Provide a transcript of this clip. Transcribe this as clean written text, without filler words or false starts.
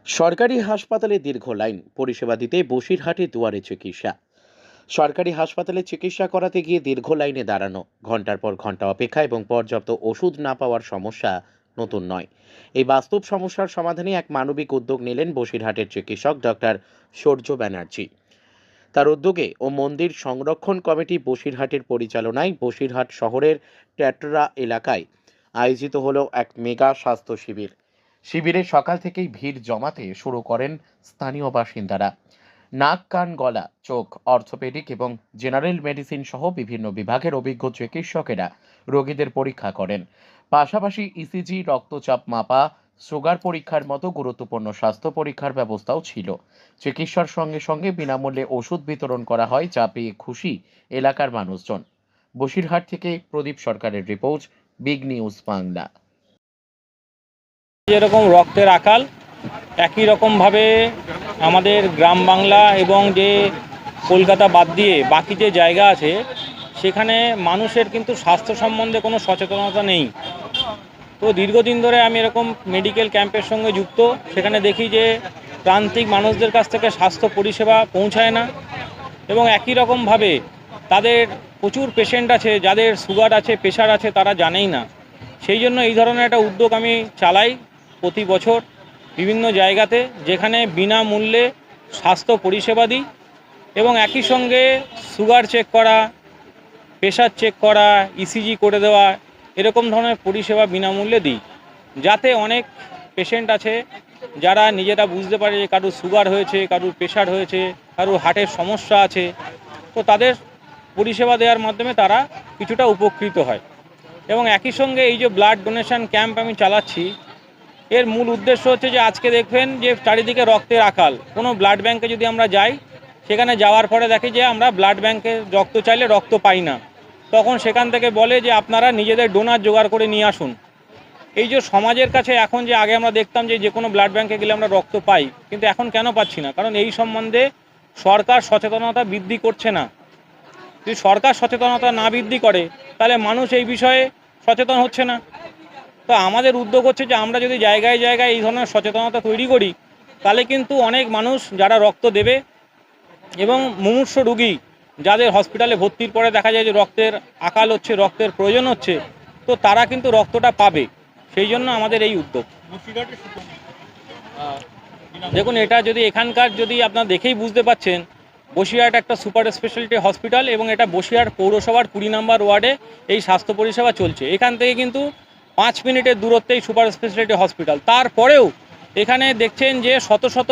সরকারি হাসপাতালে দীর্ঘ লাইন, পরিষেবা দিতে বসিরহাটে দুয়ারে চিকিৎসা। সরকারি হাসপাতালে চিকিৎসা করাতে গিয়ে দীর্ঘ লাইনে দাঁড়ানো, ঘন্টার পর ঘন্টা অপেক্ষা এবং পর্যাপ্ত ওষুধ না পাওয়ার সমস্যা নতুন নয়। এই বাস্তব সমস্যার সমাধানে এক মানবিক উদ্যোগ নিলেন বসিরহাটের চিকিৎসক ডক্টর সূর্য ব্যানার্জি। তার উদ্যোগে ও মন্দির সংরক্ষণ কমিটি বসিরহাটের পরিচালনায় বসিরহাট শহরের ট্যাটরা এলাকায় আয়োজিত হলো এক মেগা স্বাস্থ্য শিবির। শিবিরে সকাল থেকেই ভিড় জমাতে শুরু করেন স্থানীয় বাসিন্দারা। নাক, কান, গলা, চোখ, অর্থোপেডিক এবং জেনারেল মেডিসিন সহ বিভিন্ন বিভাগের অভিজ্ঞ চিকিৎসকেরা রোগীদের পরীক্ষা করেন। পাশাপাশি ইসিজি, রক্তচাপ মাপা, সুগার পরীক্ষার মতো গুরুত্বপূর্ণ স্বাস্থ্য পরীক্ষার ব্যবস্থাও ছিল। চিকিৎসার সঙ্গে সঙ্গে বিনামূল্যে ওষুধ বিতরণ করা হয়, যা পেয়ে খুশি এলাকার মানুষজন। বসিরহাট থেকে প্রদীপ সরকারের রিপোর্ট, বিগ নিউজ বাংলা। যেরকম রক্তের আকাল, একই রকমভাবে আমাদের গ্রাম বাংলা এবং যে কলকাতা বাদ দিয়ে বাকি যে জায়গা আছে সেখানে মানুষের কিন্তু স্বাস্থ্য সম্বন্ধে কোনো সচেতনতা নেই। তো দীর্ঘদিন ধরে আমি এরকম মেডিকেল ক্যাম্পের সঙ্গে যুক্ত। সেখানে দেখি যে প্রান্তিক মানুষদের কাছ থেকে স্বাস্থ্য পরিষেবা পৌঁছায় না এবং একই রকমভাবে তাদের প্রচুর পেশেন্ট আছে, যাদের সুগার আছে, প্রেশার আছে, তারা জানেই না। সেই জন্য এই ধরনের একটা উদ্যোগ আমি চালাই প্রতি বছর বিভিন্ন জায়গাতে, যেখানে বিনামূল্যে স্বাস্থ্য পরিষেবা দিই এবং একই সঙ্গে সুগার চেক করা, প্রেশার চেক করা, ইসিজি করে দেওয়া, এরকম ধরনের পরিষেবা বিনামূল্যে দিই, যাতে অনেক পেশেন্ট আছে যারা নিজেরা বুঝতে পারে যে কারুর সুগার হয়েছে, কারুর প্রেশার হয়েছে, কারুর হার্টের সমস্যা আছে। তো তাদের পরিষেবা দেওয়ার মাধ্যমে তারা কিছুটা উপকৃত হয়। এবং একই সঙ্গে এই যে ব্লাড ডোনেশন ক্যাম্প আমি চালাচ্ছি, এর মূল উদ্দেশ্য হচ্ছে যে আজকে দেখবেন যে চারিদিকে রক্তের আকাল। কোনো ব্লাড ব্যাংকে যদি আমরা যাই, সেখানে যাওয়ার পরে দেখি যে আমরা ব্লাড ব্যাংকে রক্ত চাইলে রক্ত পাই না। তখন সেখান থেকে বলে যে আপনারা নিজেদের ডোনার জোগাড় করে নিয়ে আসুন। এই যে সমাজের কাছে এখন, যে আগে আমরা দেখতাম যে কোনো ব্লাড ব্যাংকে গেলে আমরা রক্ত পাই, কিন্তু এখন কেন পাচ্ছি না? কারণ এই সম্বন্ধে সরকার সচেতনতা বৃদ্ধি করছে না। যদি সরকার সচেতনতা না বৃদ্ধি করে, তাহলে মানুষ এই বিষয়ে সচেতন হচ্ছে না। তো আমাদের উদ্যোগ হচ্ছে যে আমরা যদি জায়গায় জায়গায় এই ধরনের সচেতনতা তৈরি করি, তাহলে কিন্তু অনেক মানুষ যারা রক্ত দেবে এবং মুমূর্ষ রোগী যাদের হসপিটালে ভর্তির পরে দেখা যায় যে রক্তের আকাল হচ্ছে, রক্তের প্রয়োজন হচ্ছে, তো তারা কিন্তু রক্তটা পাবে। সেই জন্য আমাদের এই উদ্যোগ। দেখুন, এটা যদি এখানকার যদি আপনারা দেখেই বুঝতে পাচ্ছেন, বসিরহাট একটা সুপার স্পেশালিটি হসপিটাল এবং এটা বসিরহাট পৌরসভার 20 নম্বর ওয়ার্ডে এই স্বাস্থ্য পরিষেবা চলছে। এখান থেকে কিন্তু 5 মিনিটের দূরত্বেই সুপার স্পেশালিটি হসপিটাল। তারপরেও এখানে দেখছেন যে শত শত